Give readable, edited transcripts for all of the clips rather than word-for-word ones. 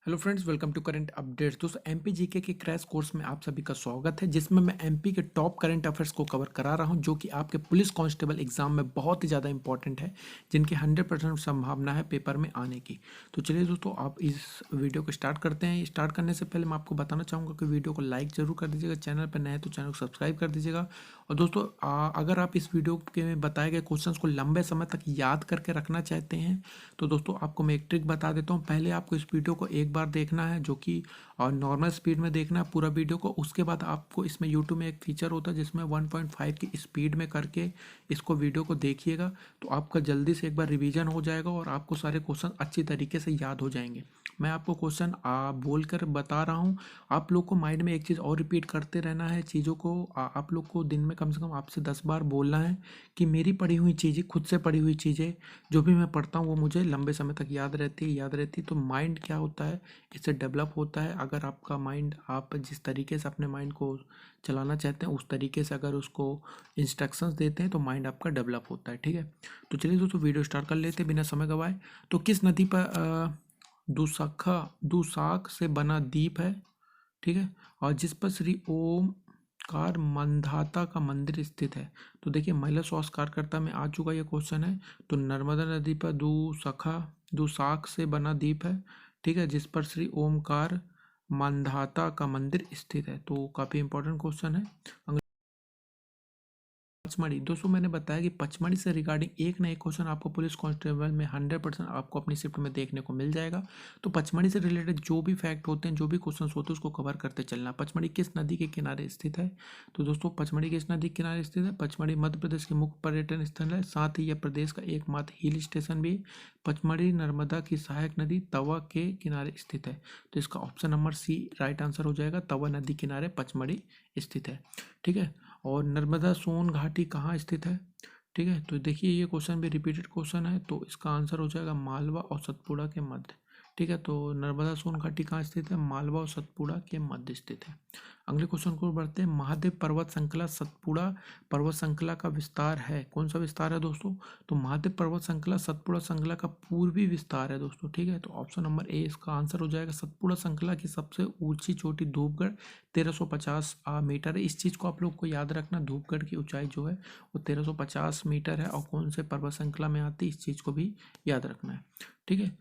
Hello friends, welcome to current updates. दोस्तों, MP GK के crash course में आप सभी का स्वागत है, जिसमें मैं एमपी के टॉप करंट अफेयर्स को कवर करा रहा हूं, जो कि आपके पुलिस कांस्टेबल एग्जाम में बहुत ही ज़्यादा इंपॉर्टेंट है, जिनकी 100% संभावना है पेपर में आने की। तो चलिए दोस्तों, आप इस वीडियो को स्टार्ट करते हैं। स्टार्ट करने से पहले मैं आपको बताना चाहूँगा कि वीडियो को लाइक जरूर कर दीजिएगा, चैनल पर नए हैं तो चैनल को सब्सक्राइब कर दीजिएगा। और दोस्तों, अगर आप इस वीडियो के में बताए गए क्वेश्चंस को लंबे समय तक याद करके रखना चाहते हैं तो दोस्तों आपको मैं एक ट्रिक बता देता हूँ। पहले आपको इस वीडियो को एक बार देखना है, जो कि नॉर्मल स्पीड में देखना है पूरा वीडियो को। उसके बाद आपको इसमें यूट्यूब में एक फीचर होता है जिसमें 1.5 की स्पीड में करके इसको वीडियो को देखिएगा, तो आपका जल्दी से एक बार रिवीजन हो जाएगा और आपको सारे क्वेश्चन अच्छी तरीके से याद हो जाएंगे। मैं आपको क्वेश्चन बोल कर बता रहा हूँ। आप लोग को माइंड में एक चीज़ और रिपीट करते रहना है चीज़ों को। आप लोग को दिन में कम से कम आपसे 10 बार बोलना है कि मेरी पढ़ी हुई चीज़ें, खुद से पढ़ी हुई चीज़ें जो भी मैं पढ़ता हूँ वो मुझे लंबे समय तक याद रहती है। तो माइंड क्या होता है, इससे डेवलप होता है। अगर आपका माइंड, आप जिस तरीके से अपने माइंड को चलाना चाहते हैं उस तरीके से अगर उसको इंस्ट्रक्शंस देते हैं तो माइंड आपका डेवलप होता है। ठीक है, तो चलिए दोस्तों वीडियो स्टार्ट कर लेते हैं बिना समय गवाए। तो किस नदी पर दुशाख से बना द्वीप है, ठीक है, और जिस पर श्री ओमकार मंधाता का मंदिर स्थित है? तो देखिए, महिला स्वास्थ्यकर्ता में आ चुका ये क्वेश्चन है। तो नर्मदा नदी पर दुशाख से बना द्वीप है, ठीक है, जिस पर श्री ओमकार मंधाता का मंदिर स्थित है। तो काफी इंपॉर्टेंट क्वेश्चन है। पचमढ़ी, दोस्तों मैंने बताया कि पचमढ़ी से रिगार्डिंग एक ना एक क्वेश्चन आपको पुलिस कांस्टेबल में 100% आपको अपनी शिफ्ट में देखने को मिल जाएगा। तो पचमढ़ी से रिलेटेड जो भी फैक्ट होते हैं, जो भी क्वेश्चन होते हैं, उसको कवर करते चलना। पचमढ़ी किस नदी के किनारे स्थित है? तो दोस्तों, पचमढ़ी किस नदी के किनारे स्थित है? पचमढ़ी मध्य प्रदेश के मुख्य पर्यटन स्थल है, साथ ही यह प्रदेश का एकमात्र हिल स्टेशन भी है। पचमढ़ी नर्मदा की सहायक नदी तवा के किनारे स्थित है। तो इसका option number C right answer हो जाएगा। तवा नदी किनारे पचमढ़ी स्थित है, ठीक है। और नर्मदा सोन घाटी कहाँ स्थित है? ठीक है, तो देखिए ये क्वेश्चन भी रिपीटेड क्वेश्चन है, तो इसका आंसर हो जाएगा मालवा और सतपुड़ा के मध्य। ठीक है, तो नर्मदा सोन घाटी कहाँ स्थित है? मालवा और सतपुड़ा के मध्य स्थित है। अगले क्वेश्चन को बढ़ते हैं। महादेव पर्वत श्रृंखला सतपुड़ा पर्वत श्रृंखला का विस्तार है, कौन सा विस्तार है दोस्तों? तो महादेव पर्वत श्रृंखला सतपुड़ा श्रृंखला का पूर्वी विस्तार है दोस्तों, ठीक है। तो ऑप्शन नंबर ए इसका आंसर हो जाएगा। सतपुड़ा श्रृंखला की सबसे ऊंची चोटी धूपगढ़ 1350 मीटर है। इस चीज़ को आप लोग को याद रखना, धूपगढ़ की ऊंचाई जो है वो 1350 मीटर है, और कौन से पर्वत श्रृंखला में आती है इस चीज़ को भी याद रखना है, ठीक है।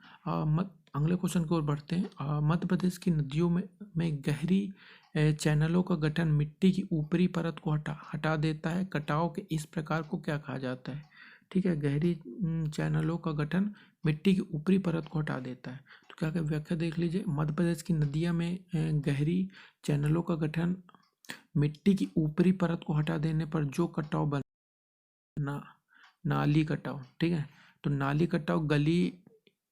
अगले क्वेश्चन की ओर बढ़ते हैं। मध्य प्रदेश की नदियों में गहरी चैनलों का गठन मिट्टी की ऊपरी परत को हटा देता है। कटाव के इस प्रकार को क्या कहा जाता है? ठीक है, गहरी चैनलों का गठन मिट्टी की ऊपरी परत को हटा देता है। तो क्या क्या व्याख्या देख लीजिए। मध्य प्रदेश की नदियों में गहरी चैनलों का गठन मिट्टी की ऊपरी परत को हटा देने पर जो कटाव बना, नाली कटाव, ठीक है। तो नाली कटाव गली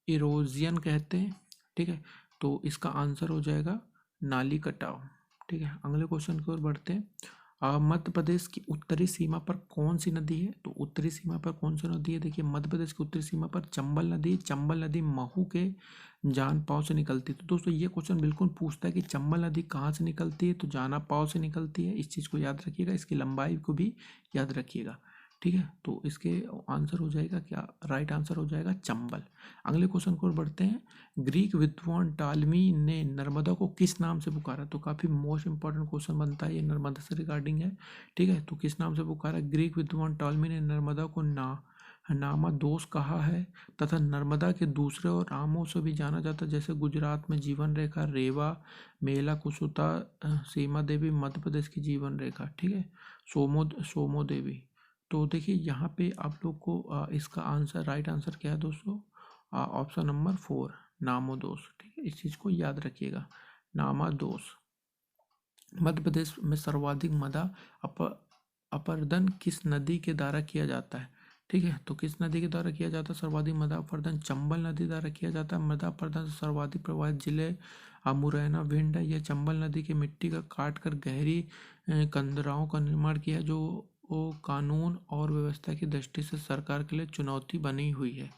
इरोजियन कहते हैं, ठीक है। तो इसका आंसर हो जाएगा नाली कटाव, ठीक है। अगले क्वेश्चन की ओर बढ़ते हैं। मध्य प्रदेश की उत्तरी सीमा पर कौन सी नदी है? तो उत्तरी सीमा पर कौन सी नदी है? देखिए, मध्य प्रदेश की उत्तरी सीमा पर चंबल नदी। चंबल नदी महू के जान पाव से निकलती है। तो दोस्तों, ये क्वेश्चन बिल्कुल पूछता है कि चंबल नदी कहाँ से निकलती है? तो जाना पाव से निकलती है। इस चीज़ को याद रखिएगा, इसकी लंबाई को भी याद रखिएगा, ठीक है। तो इसके आंसर हो जाएगा क्या? राइट आंसर हो जाएगा चंबल। अगले क्वेश्चन को बढ़ते हैं। ग्रीक विद्वान टालमी ने नर्मदा को किस नाम से पुकारा? तो काफी मोस्ट इंपॉर्टेंट क्वेश्चन बनता है, ये नर्मदा से रिगार्डिंग है, ठीक है। तो किस नाम से पुकारा? ग्रीक विद्वान टालमी ने नर्मदा को नामा दोष कहा है, तथा नर्मदा के दूसरे और नामों से भी जाना जाता है, जैसे गुजरात में जीवन रेखा, रेवा, मेला कुसुता, सीमा देवी, मध्य प्रदेश की जीवन रेखा, ठीक है, सोमो देवी। तो देखिए यहाँ पे आप लोग को इसका आंसर, राइट आंसर क्या है दोस्तों? ऑप्शन नंबर 4 नामोदोष, ठीक है। इस चीज़ को याद रखिएगा, नामादोष। मध्य प्रदेश में सर्वाधिक मदा अपर्दन किस नदी के द्वारा किया जाता है? ठीक है, तो किस नदी के द्वारा किया जाता है सर्वाधिक मदा अपर्दन? चंबल नदी द्वारा किया जाता है। मदा अपर्दन से सर्वाधिक प्रभावित जिले मुरैना, भिंड है। यह चंबल नदी के मिट्टी का काट कर गहरी कंदराओं का निर्माण किया, जो वो कानून और व्यवस्था की दृष्टि से सरकार के लिए चुनौती बनी हुई है,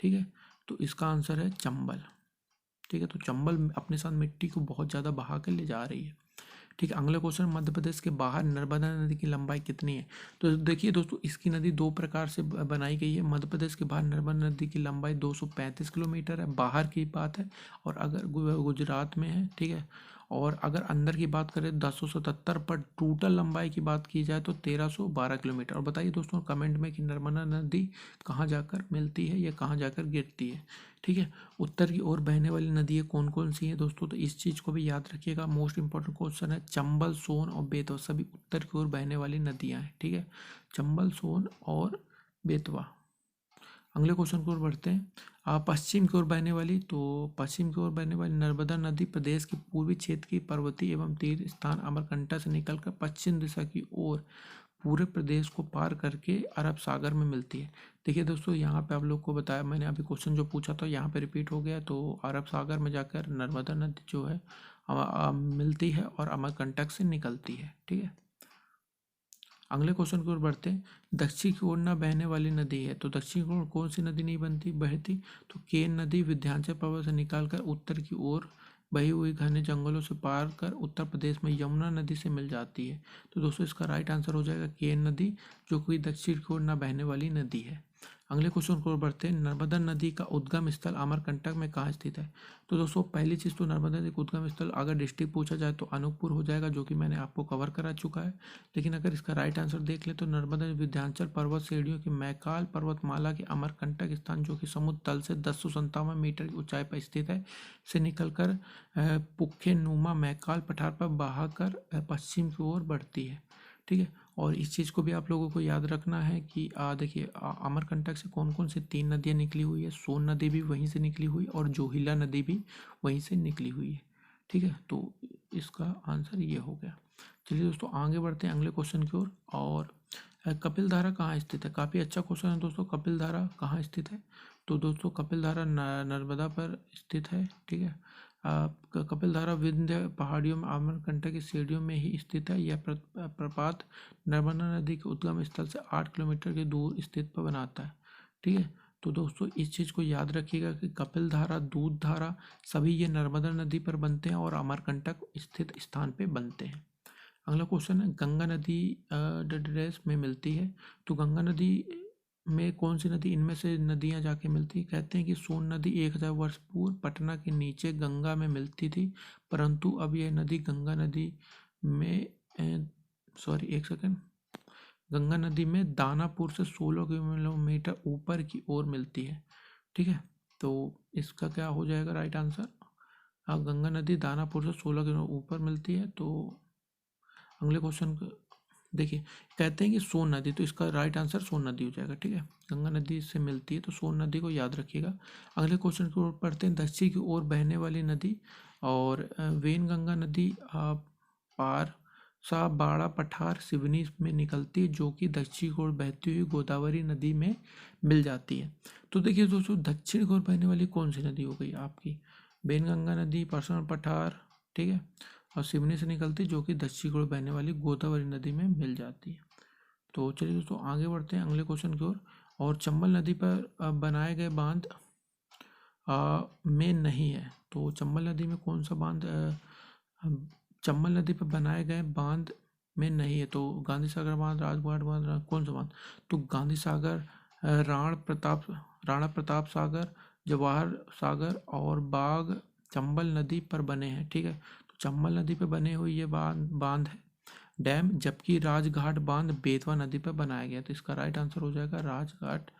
ठीक है। तो इसका आंसर है चंबल। ठीक है। तो चंबल अपने साथ मिट्टी को बहुत ज़्यादा बहा कर ले जा रही है। ठीक है। अगला क्वेश्चन, मध्य प्रदेश के बाहर नर्मदा नदी की लंबाई कितनी है? तो देखिए दोस्तों, इसकी नदी दो प्रकार से बनाई गई है। मध्य प्रदेश के बाहर नर्मदा नदी की लंबाई 235 किलोमीटर है, बाहर की बात है। और अगर गुजरात में है, ठीक है। और अगर अंदर की बात करें 1077, पर टोटल लंबाई की बात की जाए तो 1312 किलोमीटर। और बताइए दोस्तों कमेंट में कि नर्मदा नदी कहाँ जाकर मिलती है या कहाँ जाकर गिरती है। ठीक है। उत्तर की ओर बहने वाली नदियाँ कौन कौन सी हैं दोस्तों? तो इस चीज़ को भी याद रखिएगा, मोस्ट इंपॉर्टेंट क्वेश्चन है। चंबल, सोन और बेतवा सभी उत्तर की ओर बहने वाली नदियाँ हैं। ठीक है। चंबल, सोन और बेतवा। अगले क्वेश्चन की ओर बढ़ते हैं। पश्चिम की ओर बहने वाली, तो पश्चिम की ओर बहने वाली नर्मदा नदी प्रदेश के पूर्वी क्षेत्र की पर्वतीय एवं तीर्थ स्थान अमरकंटक से निकलकर पश्चिम दिशा की ओर पूरे प्रदेश को पार करके अरब सागर में मिलती है। देखिए दोस्तों, यहाँ पे आप लोग को बताया मैंने, अभी क्वेश्चन जो पूछा था यहाँ पे रिपीट हो गया। तो अरब सागर में जाकर नर्मदा नदी जो है मिलती है और अमरकंटक से निकलती है। ठीक है। अगले क्वेश्चन की ओर बढ़ते हैं। दक्षिण की ओर न बहने वाली नदी है, तो दक्षिण की ओर कौन सी नदी नहीं बहती? तो केन नदी विंध्याचल पर्वत से निकालकर उत्तर की ओर बही हुई घने जंगलों से पार कर उत्तर प्रदेश में यमुना नदी से मिल जाती है। तो दोस्तों इसका राइट आंसर हो जाएगा केन नदी, जो कि दक्षिण की ओर न बहने वाली नदी है। अगले क्वेश्चन को बढ़ते हैं। नर्मदा नदी का उद्गम स्थल अमरकंटक में कहाँ स्थित है? तो दोस्तों पहली चीज़ तो नर्मदा नदी का उद्गम स्थल अगर डिस्ट्रिक्ट पूछा जाए तो अनूपपुर हो जाएगा, जो कि मैंने आपको कवर करा चुका है। लेकिन अगर इसका राइट आंसर देख ले तो नर्मदा विंध्याचल पर्वत श्रेणियों की मैकाल पर्वतमाला के अमरकंटक स्थान, जो कि समुद्र तल से 1057 मीटर की ऊंचाई पर स्थित है, से निकलकर पुखे नुमा मैकाल पठार पर बहाकर पश्चिम की ओर बढ़ती है। ठीक है। और इस चीज़ को भी आप लोगों को याद रखना है कि देखिए अमरकंटक से कौन कौन सी 3 नदियाँ निकली हुई है। सोन नदी भी वहीं से निकली हुई और जोहिला नदी भी वहीं से निकली हुई है। ठीक है। तो इसका आंसर ये हो गया। चलिए दोस्तों आगे बढ़ते हैं अगले क्वेश्चन की ओर। और कपिल धारा कहाँ स्थित है? काफ़ी अच्छा क्वेश्चन है दोस्तों। कपिल धारा कहाँ स्थित है? तो दोस्तों कपिल धारा नर्मदा पर स्थित है। ठीक है। कपिल धारा विंध्य पहाड़ियों में अमरकंटक की सीढ़ियों में ही स्थित है। यह प्रपात नर्मदा नदी के उद्गम स्थल से 8 किलोमीटर की दूर स्थित पर बनाता है। ठीक है। तो दोस्तों इस चीज़ को याद रखिएगा कि कपिल धारा, दूध धारा सभी ये नर्मदा नदी पर बनते हैं और अमरकंटक स्थित स्थान पे बनते हैं। अगला क्वेश्चन है, गंगा नदी डड्रेस में मिलती है। तो गंगा नदी में कौन सी नदी इनमें से नदियां जाके मिलती है? कहते हैं कि सोन नदी 1000 वर्ष पूर्व पटना के नीचे गंगा में मिलती थी, परंतु अब यह नदी गंगा नदी में सॉरी एक सेकेंड, गंगा नदी में दानापुर से 16 किलोमीटर ऊपर की ओर मिलती है। ठीक है। तो इसका क्या हो जाएगा राइट आंसर? गंगा नदी दानापुर से 16 किलोमीटर ऊपर मिलती है। तो अगले क्वेश्चन देखिए, कहते हैं कि सोन नदी, तो इसका राइट आंसर सोन नदी हो जाएगा। ठीक है। गंगा नदी से मिलती है तो सोन नदी को याद रखिएगा। अगले क्वेश्चन की ओर पढ़ते हैं। दक्षिण की ओर बहने वाली नदी, और वेन गंगा नदी पार सा बाड़ा पठार सिवनी में निकलती है, जो कि दक्षिण की ओर बहती हुई गोदावरी नदी में मिल जाती है। तो देखिए दोस्तों, दक्षिण की ओर बहने वाली कौन सी नदी हो गई आपकी? वेनगंगा नदी, परसों पठार, ठीक है, और सिवनी से निकलती, जो कि दक्षिण की ओर बहने वाली गोदावरी नदी में मिल जाती है। तो चलिए दोस्तों आगे बढ़ते हैं अगले क्वेश्चन की ओर। और चंबल नदी पर बनाए गए बांध में नहीं है। तो चंबल नदी में कौन सा बांध चंबल नदी पर बनाए गए बांध में नहीं है? तो गांधी सागर बांध, राजघाट बांध, कौन सा बांध? तो गांधी सागर, राणा प्रताप सागर, जवाहर सागर और बाघ चंबल नदी पर बने हैं। ठीक है। तो चंबल नदी पर बने हुए ये बांध है डैम, जबकि राजघाट बांध बेतवा नदी पर बनाया गया। तो इसका राइट आंसर हो जाएगा राजघाट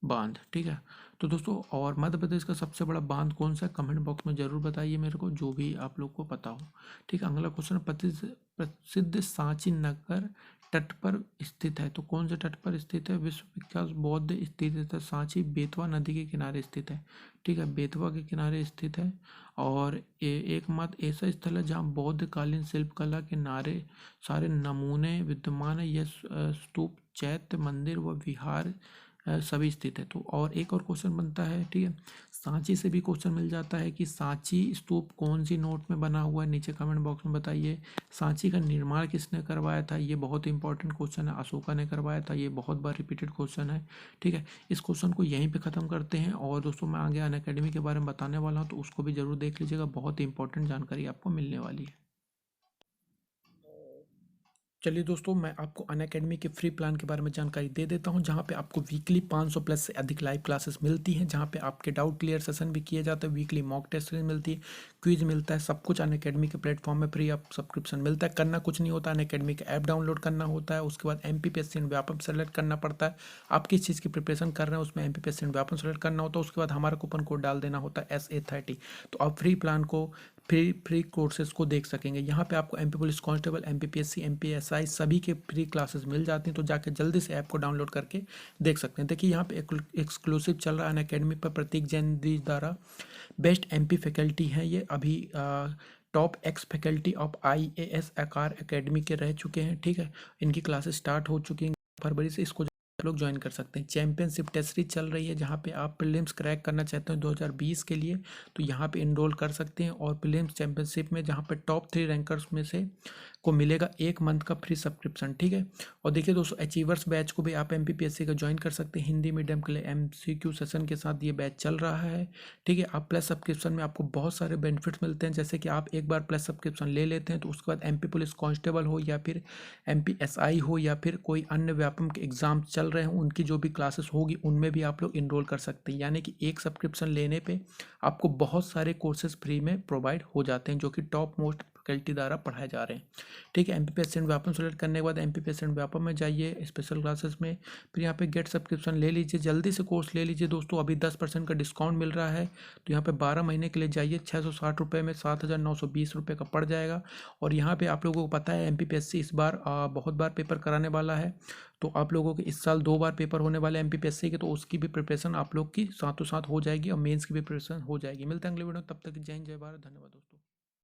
बांध। ठीक है। तो दोस्तों, और मध्य प्रदेश का सबसे बड़ा बांध कौन सा है? कमेंट बॉक्स में जरूर बताइए मेरे को, जो भी आप लोग को पता हो। ठीक है। अगला क्वेश्चन, प्रसिद्ध सांची नगर तट पर स्थित है। तो कौन से तट पर स्थित है? विश्व विख्यात बौद्ध स्थित है सांची बेतवा नदी के किनारे स्थित है। ठीक है। बेतवा के किनारे स्थित है और एकमात्र ऐसा स्थल है जहाँ बौद्ध कालीन शिल्पकला के सारे नमूने विद्यमान है। यह स्तूप, चैत्य, मंदिर व विहार सभी स्थित है। तो और एक और क्वेश्चन बनता है, ठीक है, सांची से भी क्वेश्चन मिल जाता है कि सांची स्तूप कौन सी नोट में बना हुआ है, नीचे कमेंट बॉक्स में बताइए। सांची का निर्माण किसने करवाया था, ये बहुत इंपॉर्टेंट क्वेश्चन है, अशोका ने करवाया था, ये बहुत बार रिपीटेड क्वेश्चन है, ठीक है। इस क्वेश्चन को यहीं पे ख़त्म करते हैं और दोस्तों मैं आगे अनअकैडमी के बारे में बताने वाला हूँ, तो उसको भी जरूर देख लीजिएगा, बहुत इंपॉर्टेंट जानकारी आपको मिलने वाली है। चलिए दोस्तों, मैं आपको अनअकैडमी के फ्री प्लान के बारे में जानकारी दे देता हूं, जहां पे आपको वीकली 500 प्लस से अधिक लाइव क्लासेस मिलती हैं, जहां पे आपके डाउट क्लियर सेशन भी किए जाते हैं, वीकली मॉक टेस्ट मिलती है, क्विज मिलता है, सब कुछ अनअकैडमी के प्लेटफॉर्म में फ्री आप सब्सक्रिप्शन मिलता है। करना कुछ नहीं होता, अनअकैडमी का ऐप डाउनलोड करना होता है, उसके बाद एमपीपीएससी एंड व्यापम सेलेक्ट करना पड़ता है। आप किस चीज़ की प्रिपरेशन कर रहे हैं उसमें एमपीपीएससी एंड व्यापम सेलेक्ट करना होता है, उसके बाद हमारा कूपन कोड डाल देना होता है SA30। तो आप फ्री प्लान को फ्री कोर्सेज को देख सकेंगे। यहाँ पे आपको MP police constable, MPPSC, MPSI सभी के फ्री क्लासेस मिल जाती हैं, तो जाके जल्दी से ऐप को डाउनलोड करके देख सकते हैं। देखिए यहाँ पे एक्सक्लूसिव चल रहा है अनअकैडमी पर, प्रतीक जैन जी द्वारा बेस्ट एमपी फैकल्टी हैं ये, अभी top x faculty of IAS आकार अकेडमी के रह चुके हैं, ठीक है। इनकी क्लासेस स्टार्ट हो चुकी हैं फरवरी से, इसको आप लोग ज्वाइन कर सकते हैं। चैंपियनशिप टेस्ट सीरीज चल रही है, जहाँ पे आप प्रीलिम्स क्रैक करना चाहते हैं 2020 के लिए, तो यहाँ पे इनरोल कर सकते हैं। और प्रीलिम्स चैंपियनशिप में जहाँ पे टॉप 3 रैंकर्स में से को मिलेगा 1 मंथ का फ्री सब्सक्रिप्शन, ठीक है। और देखिए दोस्तों, अचीवर्स बैच को भी आप एमपीपीएससी का ज्वाइन कर सकते हैं, हिंदी मीडियम के लिए MCQ सेशन के साथ ये बैच चल रहा है, ठीक है। आप प्लस सब्सक्रिप्शन में आपको बहुत सारे बेनिफिट्स मिलते हैं, जैसे कि आप एक बार प्लस सब्सक्रिप्शन ले लेते हैं तो उसके बाद MP पुलिस कांस्टेबल हो या फिर MPSI हो या फिर कोई अन्य व्यापम के एग्जाम चल रहे हों, उनकी जो भी क्लासेस होगी उनमें भी आप लोग इनरोल कर सकते हैं। यानी कि एक सब्सक्रिप्शन लेने पे आपको बहुत सारे कोर्सेज फ्री में प्रोवाइड हो जाते हैं, जो कि टॉप मोस्ट फैकल्टी द्वारा पढ़ाए जा रहे हैं, ठीक है। एमपीपीएससी एंड व्यापम सेलेक्ट करने के बाद एमपीपीएससी एंड व्यापम में जाइए स्पेशल क्लासेस में, फिर यहाँ पे गेट सब्सक्रिप्शन ले लीजिए, जल्दी से कोर्स ले लीजिए दोस्तों, अभी 10% का डिस्काउंट मिल रहा है। तो यहाँ पे 12 महीने के लिए जाइए, 660 रुपये में 7,920 रुपये का पड़ जाएगा। और यहाँ पे आप लोगों को पता है एमपीपीएससी इस बार बहुत बार पेपर कराने वाला है, तो आप लोगों के इस साल 2 बार पेपर होने वाले एमपीपीएससी के, तो उसकी भी प्रिपरेशन आप लोग की साथों साथ हो जाएगी और मेंस की भी प्रिपरेशन हो जाएगी। मिलते हैं अगले वीडियो में, तब तक जय हिंद जय भारत, धन्यवाद दोस्तों।